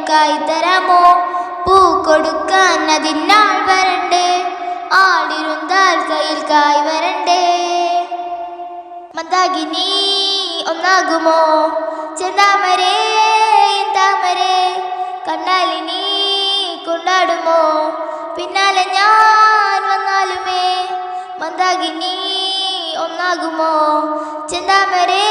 കായ് തരാമോ? പൂ കൊടുക്കാൻ അതിനാൾ വരണ്ടേ, ആളിരുന്നാൽ കയ്യിൽ കായ് വരണ്ടേ. മന്ദാകിനി ഒന്നാകുമോ? ചെന്താമരേ താമരേ കണ്ണാലിനി കൊണ്ടാടുമോ? പിന്നാലെ ഞാൻ വന്നാലുമേ. മന്ദാകിനി ഒന്നാകുമോ? ചെന്താമരേ